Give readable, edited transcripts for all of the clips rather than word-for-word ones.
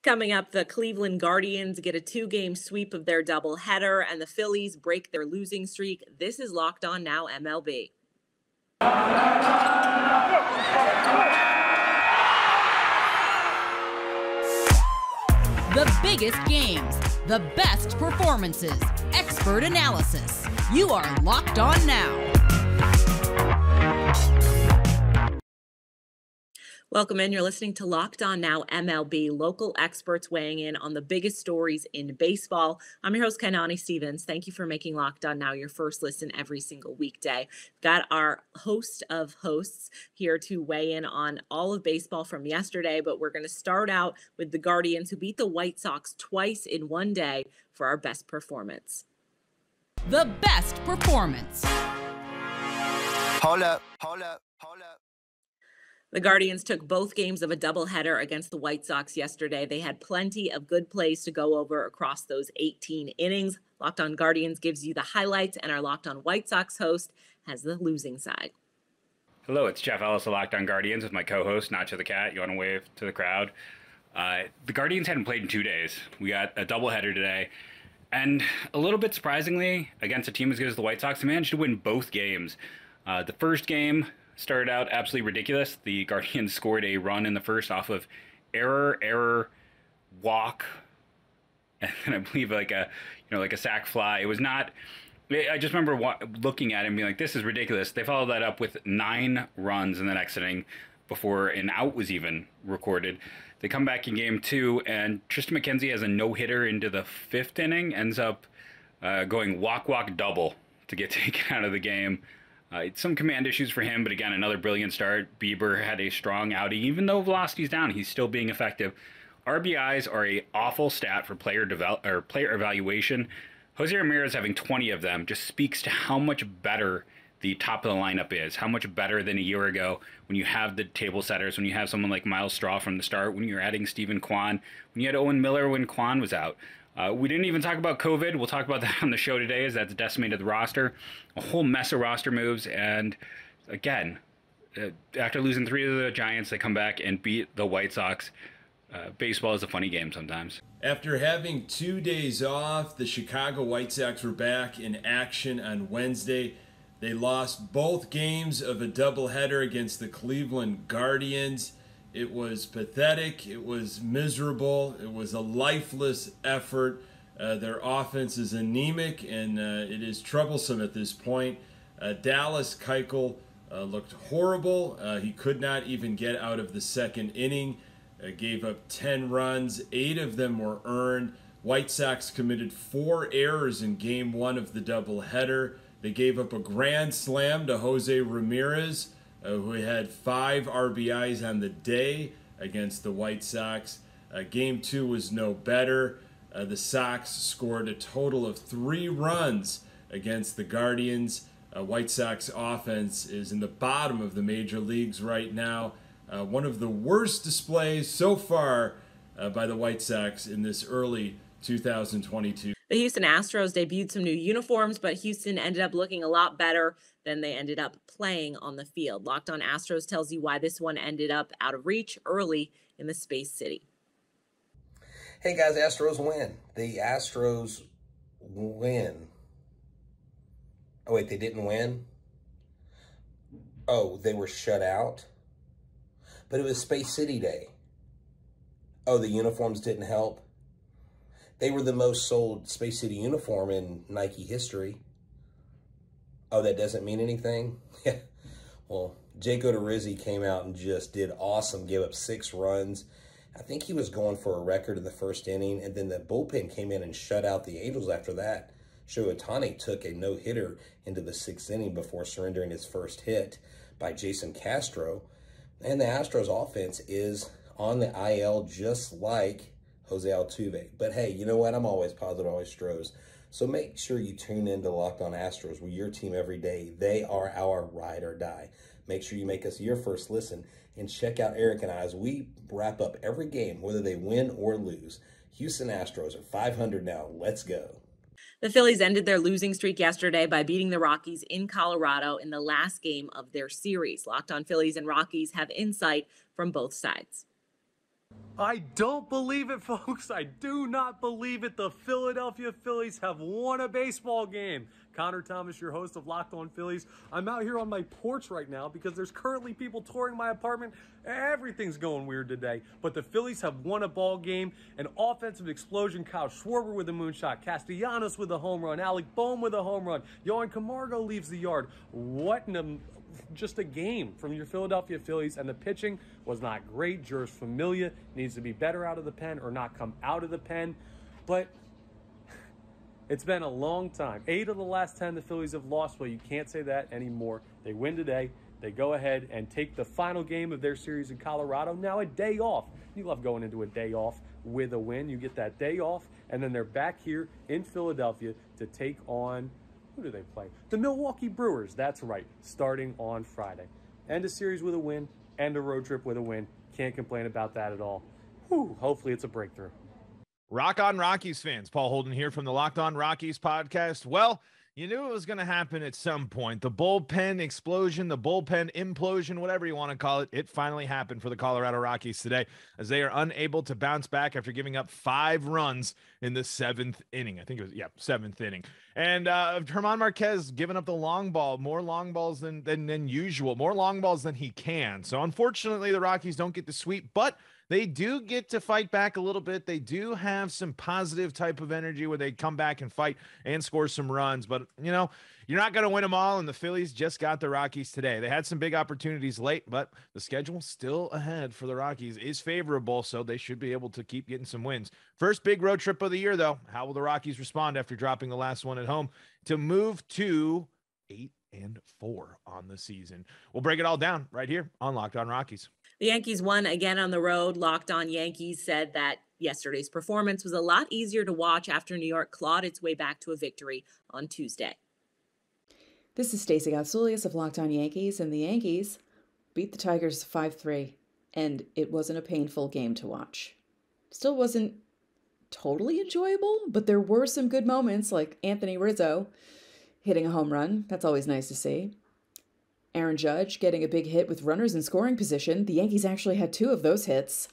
Coming up, the Cleveland Guardians get a two-game sweep of their doubleheader, and the Phillies break their losing streak. This is Locked On Now MLB. The biggest games, the best performances, expert analysis. You are Locked On Now. Welcome in. You're listening to Locked On Now MLB, local experts weighing in on the biggest stories in baseball. I'm your host, Kainani Stevens. Thank you for making Locked On Now your first listen every single weekday. We've got our host of hosts here to weigh in on all of baseball from yesterday, but we're going to start out with the Guardians, who beat the White Sox twice in one day for our best performance. The best performance. Hold up. The Guardians took both games of a doubleheader against the White Sox yesterday. They had plenty of good plays to go over across those 18 innings. Locked On Guardians gives you the highlights, and our Locked On White Sox host has the losing side. Hello, it's Jeff Ellis of Locked On Guardians with my co-host, Nacho the Cat. You want to wave to the crowd? The Guardians hadn't played in 2 days. We got a doubleheader today. And a little bit surprisingly, against a team as good as the White Sox, they managed to win both games. The first game started out absolutely ridiculous. The Guardians scored a run in the first off of error, walk, and then I believe like a sac fly. It was not. I just remember looking at it and being like, "This is ridiculous." They followed that up with 9 runs in the next inning before an out was even recorded. They come back in game 2, and Tristan McKenzie has a no-hitter into the 5th inning, ends up going walk double to get taken out of the game. Some command issues for him, but again, another brilliant start. Bieber had a strong outing. Even though velocity's down, he's still being effective. RBIs are a awful stat for player evaluation. Jose Ramirez having 20 of them just speaks to how much better the top of the lineup is, how much better than a year ago when you have the table setters, when you have someone like Miles Straw from the start, when you're adding Stephen Kwan, when you had Owen Miller when Kwan was out. We didn't even talk about COVID. We'll talk about that on the show today, as that's decimated the roster. A whole mess of roster moves. And again, after losing 3 of the Giants, they come back and beat the White Sox. Baseball is a funny game sometimes. After having 2 days off, the Chicago White Sox were back in action on Wednesday. They lost both games of a doubleheader against the Cleveland Guardians. It was pathetic. It was miserable. It was a lifeless effort. Their offense is anemic, and it is troublesome at this point. Dallas Keuchel looked horrible. He could not even get out of the 2nd inning. Gave up 10 runs. 8 of them were earned. White Sox committed 4 errors in game 1 of the doubleheader. They gave up a grand slam to Jose Ramirez, who had 5 RBIs on the day against the White Sox. Game 2 was no better. The Sox scored a total of 3 runs against the Guardians. White Sox offense is in the bottom of the major leagues right now. One of the worst displays so far by the White Sox in this early 2022. The Houston Astros debuted some new uniforms, but Houston ended up looking a lot better than they ended up playing on the field. Locked On Astros tells you why this one ended up out of reach early in the Space City. Hey guys, Astros win. The Astros win. Oh wait, they didn't win? Oh, they were shut out? But it was Space City Day. Oh, the uniforms didn't help? They were the most sold Space City uniform in Nike history. Oh, that doesn't mean anything? Yeah. Well, Jake Odorizzi came out and just did awesome, gave up 6 runs. I think he was going for a record in the 1st inning, and then the bullpen came in and shut out the Angels after that. Shohei Ohtani took a no-hitter into the 6th inning before surrendering his first hit by Jason Castro. And the Astros offense is on the IL just like Jose Altuve. But hey, you know what? I'm always positive, always Stros. So make sure you tune in to Locked On Astros. We're your team every day. They are our ride or die. Make sure you make us your first listen and check out Eric and I as we wrap up every game, whether they win or lose. Houston Astros are 500 now. Let's go. The Phillies ended their losing streak yesterday by beating the Rockies in Colorado in the last game of their series. Locked On Phillies and Rockies have insight from both sides. I don't believe it, folks. I do not believe it. The Philadelphia Phillies have won a baseball game. Connor Thomas, your host of Locked On Phillies. I'm out here on my porch right now because there's currently people touring my apartment. Everything's going weird today. But the Phillies have won a ball game. An offensive explosion. Kyle Schwarber with a moonshot. Castellanos with a home run. Alec Bohm with a home run. Yohan Camargo leaves the yard. Just a game from your Philadelphia Phillies, and the pitching was not great. Juris Familia needs to be better out of the pen or not come out of the pen, but it's been a long time. 8 of the last 10 the Phillies have lost. Well, you can't say that anymore. They win today. They go ahead and take the final game of their series in Colorado. Now a day off. You love going into a day off with a win. You get that day off, and then they're back here in Philadelphia to take on, who do they play? The Milwaukee Brewers. That's right, starting on Friday. End a series with a win, end a road trip with a win. Can't complain about that at all. Whew, hopefully it's a breakthrough. Rock on Rockies fans. Paul Holden here from the Locked On Rockies podcast. Well, you knew it was going to happen at some point. The bullpen explosion, the bullpen implosion, whatever you want to call it, it finally happened for the Colorado Rockies today as they are unable to bounce back after giving up 5 runs in the 7th inning. I think it was, 7th inning. And German Marquez giving up the long ball, more long balls than usual, more long balls than he can. So unfortunately, the Rockies don't get the sweep, but they do get to fight back a little bit. They do have some positive type of energy where they come back and fight and score some runs. But, you know, you're not going to win them all, and the Phillies just got the Rockies today. They had some big opportunities late, but the schedule still ahead for the Rockies is favorable, so they should be able to keep getting some wins. First big road trip of the year, though. How will the Rockies respond after dropping the last one at home to move to 8-4 on the season? We'll break it all down right here on Locked On Rockies. The Yankees won again on the road. Locked On Yankees said that yesterday's performance was a lot easier to watch after New York clawed its way back to a victory on Tuesday. This is Stacey Gotsoulias of Locked On Yankees, and the Yankees beat the Tigers 5-3, and it wasn't a painful game to watch. Still wasn't totally enjoyable, but there were some good moments, like Anthony Rizzo hitting a home run. That's always nice to see. Aaron Judge getting a big hit with runners in scoring position. The Yankees actually had 2 of those hits.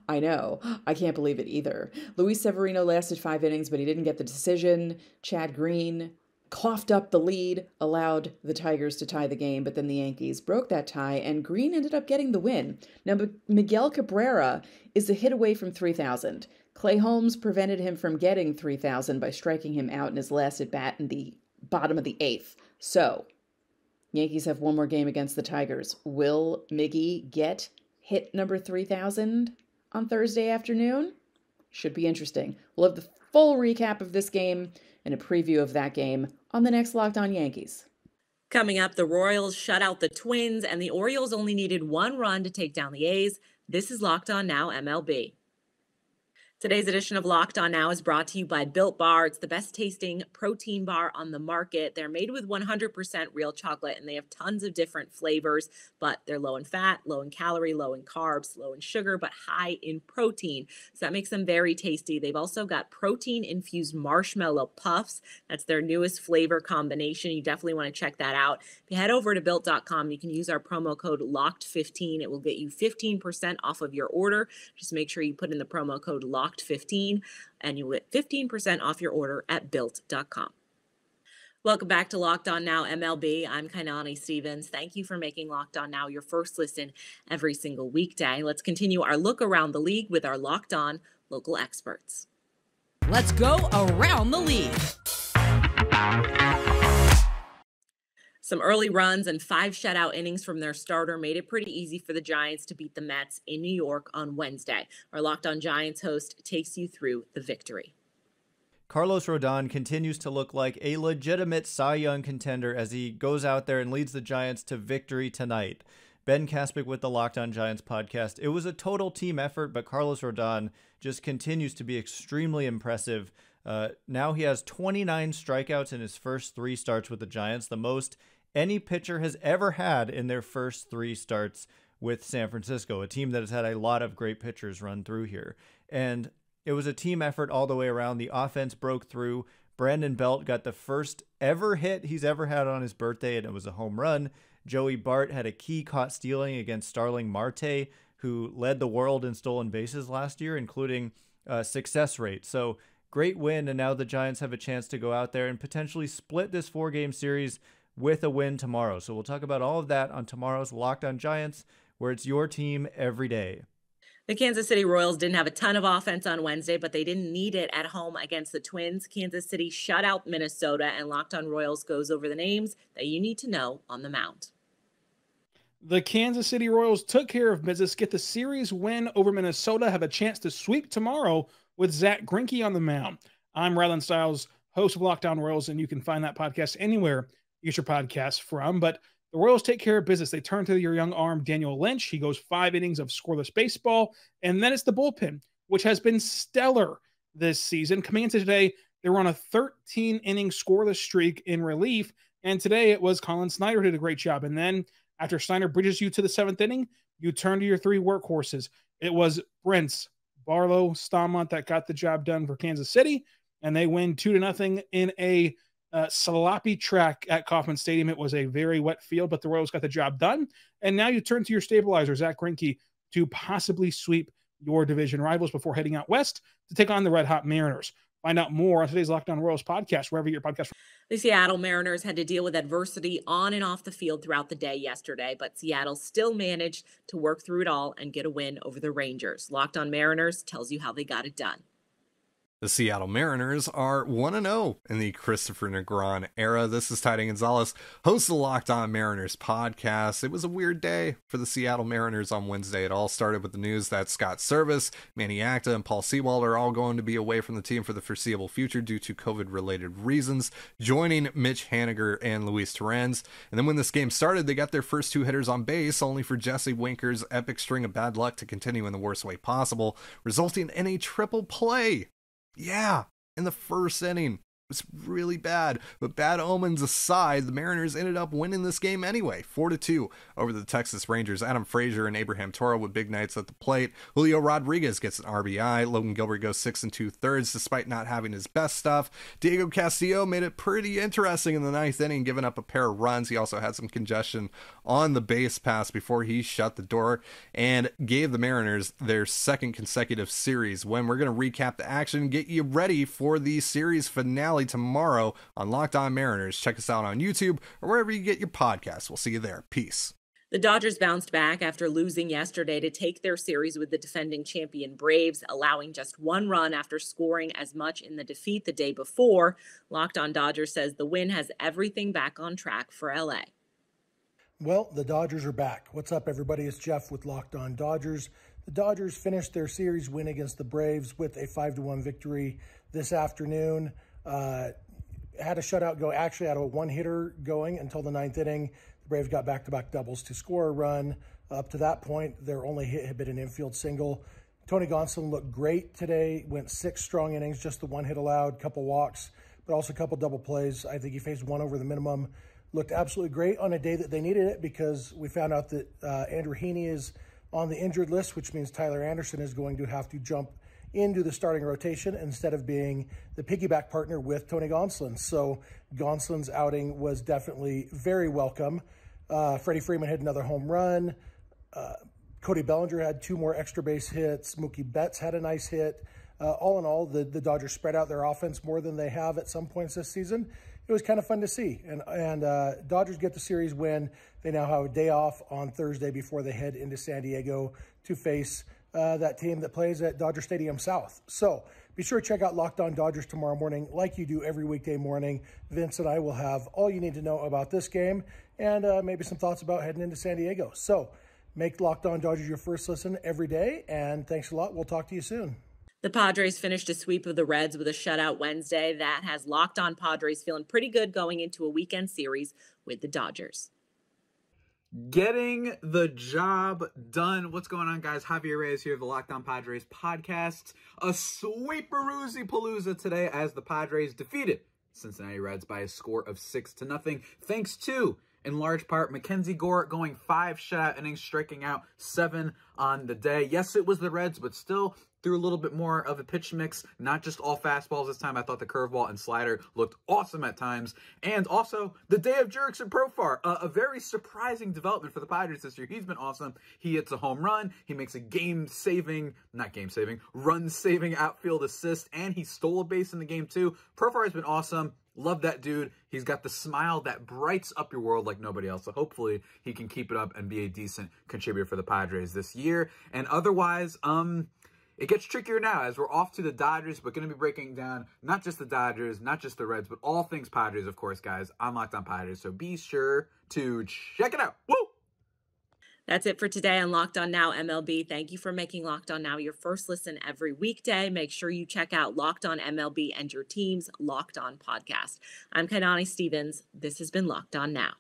I know. I can't believe it either. Luis Severino lasted 5 innings, but he didn't get the decision. Chad Green coughed up the lead, allowed the Tigers to tie the game, but then the Yankees broke that tie, and Green ended up getting the win. Now, Miguel Cabrera is a hit away from 3,000. Clay Holmes prevented him from getting 3,000 by striking him out in his last at-bat in the bottom of the 8th. So, Yankees have one more game against the Tigers. Will Miggy get hit number 3,000 on Thursday afternoon? Should be interesting. We'll have the full recap of this game and a preview of that game on the next Locked On Yankees. Coming up, the Royals shut out the Twins, and the Orioles only needed 1 run to take down the A's. This is Locked On Now MLB. Today's edition of Locked On Now is brought to you by Built Bar. It's the best tasting protein bar on the market. They're made with 100% real chocolate, and they have tons of different flavors, but they're low in fat, low in calorie, low in carbs, low in sugar, but high in protein. So that makes them very tasty. They've also got protein-infused marshmallow puffs. That's their newest flavor combination. You definitely want to check that out. If you head over to Built.com, you can use our promo code LOCKED15. It will get you 15% off of your order. Just make sure you put in the promo code LOCKED15, and you'll get 15% off your order at Built.com. Welcome back to Locked On Now MLB. I'm Kainani Stevens. Thank you for making Locked On Now your first listen every single weekday. Let's continue our look around the league with our Locked On local experts. Let's go around the league. Some early runs and 5 shutout innings from their starter made it pretty easy for the Giants to beat the Mets in New York on Wednesday. Our Locked On Giants host takes you through the victory. Carlos Rodon continues to look like a legitimate Cy Young contender as he goes out there and leads the Giants to victory tonight. Ben Kaspick with the Locked On Giants podcast. It was a total team effort, but Carlos Rodon just continues to be extremely impressive. Now he has 29 strikeouts in his first 3 starts with the Giants, the most any pitcher has ever had in their first 3 starts with San Francisco, a team that has had a lot of great pitchers run through here. And it was a team effort all the way around. The offense broke through. Brandon Belt got the first ever hit he's ever had on his birthday, and it was a home run. Joey Bart had a key caught stealing against Starling Marte, who led the world in stolen bases last year, including success rate. So great win, and now the Giants have a chance to go out there and potentially split this 4-game series with a win tomorrow. So we'll talk about all of that on tomorrow's Locked On Giants, where it's your team every day. The Kansas City Royals didn't have a ton of offense on Wednesday, but they didn't need it at home against the Twins. Kansas City shut out Minnesota, and Locked On Royals goes over the names that you need to know on the mound. The Kansas City Royals took care of business, get the series win over Minnesota, have a chance to sweep tomorrow with Zach Greinke on the mound. I'm Rylan Stiles, host of Locked On Royals, and you can find that podcast anywhere you get your podcasts from. But the Royals take care of business. They turn to your young arm, Daniel Lynch. He goes 5 innings of scoreless baseball. And then it's the bullpen, which has been stellar this season. Coming into today, they were on a 13-inning scoreless streak in relief. And today it was Colin Snyder who did a great job. And then after Snyder bridges you to the 7th inning, you turn to your 3 workhorses. It was Brentz, Barlow, Staumont that got the job done for Kansas City. And they win 2-0 in a sloppy track at Kauffman Stadium. It was a very wet field, but the Royals got the job done. And now you turn to your stabilizer, Zach Greinke, to possibly sweep your division rivals before heading out west to take on the Red Hot Mariners. Find out more on today's Locked On Royals podcast, wherever your podcast. The Seattle Mariners had to deal with adversity on and off the field throughout the day yesterday, but Seattle still managed to work through it all and get a win over the Rangers. Locked On Mariners tells you how they got it done. The Seattle Mariners are 1-0 in the Christopher Negron era. This is Tidy Gonzalez, host of the Locked On Mariners podcast. It was a weird day for the Seattle Mariners on Wednesday. It all started with the news that Scott Servais, Manny Acta, and Paul Sewald are all going to be away from the team for the foreseeable future due to COVID-related reasons, joining Mitch Haniger and Luis Torrens. And then when this game started, they got their first 2 hitters on base, only for Jesse Winker's epic string of bad luck to continue in the worst way possible, resulting in a triple play. Yeah, in the first inning. It was really bad, but bad omens aside, the Mariners ended up winning this game anyway, 4-2 over the Texas Rangers. Adam Frazier and Abraham Toro with big nights at the plate. Julio Rodriguez gets an RBI. Logan Gilbert goes 6 2/3 despite not having his best stuff. Diego Castillo made it pretty interesting in the 9th inning, giving up a pair of runs. He also had some congestion on the base pass before he shut the door and gave the Mariners their 2nd consecutive series win. We're going to recap the action, get you ready for the series finale tomorrow on Locked On Mariners. Check us out on YouTube or wherever you get your podcasts. We'll see you there. Peace. The Dodgers bounced back after losing yesterday to take their series with the defending champion Braves, allowing just 1 run after scoring as much in the defeat the day before. Locked On Dodgers says the win has everything back on track for LA. Well, the Dodgers are back. What's up, everybody? It's Jeff with Locked On Dodgers. The Dodgers finished their series win against the Braves with a 5-1 victory this afternoon. Had a shutout go, actually had a 1-hitter going until the 9th inning. The Braves got back-to-back doubles to score a run. Up to that point, their only hit had been an infield single. Tony Gonsolin looked great today, went 6 strong innings, just the 1 hit allowed, couple walks, but also a couple double plays. I think he faced 1 over the minimum. Looked absolutely great on a day that they needed it, because we found out that Andrew Heaney is on the injured list, which means Tyler Anderson is going to have to jump into the starting rotation instead of being the piggyback partner with Tony Gonsolin. So Gonsolin's outing was definitely very welcome. Freddie Freeman had another home run. Cody Bellinger had 2 more extra base hits. Mookie Betts had a nice hit. All in all, the Dodgers spread out their offense more than they have at some points this season. It was kind of fun to see. And Dodgers get the series win. They now have a day off on Thursday before they head into San Diego to face that team that plays at Dodger Stadium South. So be sure to check out Locked On Dodgers tomorrow morning, like you do every weekday morning. Vince and I will have all you need to know about this game and maybe some thoughts about heading into San Diego. So make Locked On Dodgers your first listen every day, and thanks a lot. We'll talk to you soon. The Padres finished a sweep of the Reds with a shutout Wednesday. That has Locked On Padres feeling pretty good going into a weekend series with the Dodgers. Getting the job done. What's going on, guys? Javier Reyes here of the Locked On Padres podcast. A sweeperoozy palooza today as the Padres defeated Cincinnati Reds by a score of 6-0. Thanks to, in large part, Mackenzie Gore going 5 shutout innings, striking out 7 on the day. Yes, it was the Reds, but still threw a little bit more of a pitch mix, not just all fastballs this time. I thought the curveball and slider looked awesome at times. And also, the day of Jurickson Profar, a very surprising development for the Padres this year. He's been awesome. He hits a home run. He makes a run-saving outfield assist, and he stole a base in the game too. Profar has been awesome. Love that dude. He's got the smile that brights up your world like nobody else. So hopefully he can keep it up and be a decent contributor for the Padres this year. And otherwise, it gets trickier now as we're off to the Dodgers, but going to be breaking down not just the Dodgers, not just the Reds, but all things Padres, of course, guys. I'm Locked On Padres, so be sure to check it out. Woo! That's it for today on Locked On Now MLB. Thank you for making Locked On Now your first listen every weekday. Make sure you check out Locked On MLB and your team's Locked On podcast. I'm Kainani Stevens. This has been Locked On Now.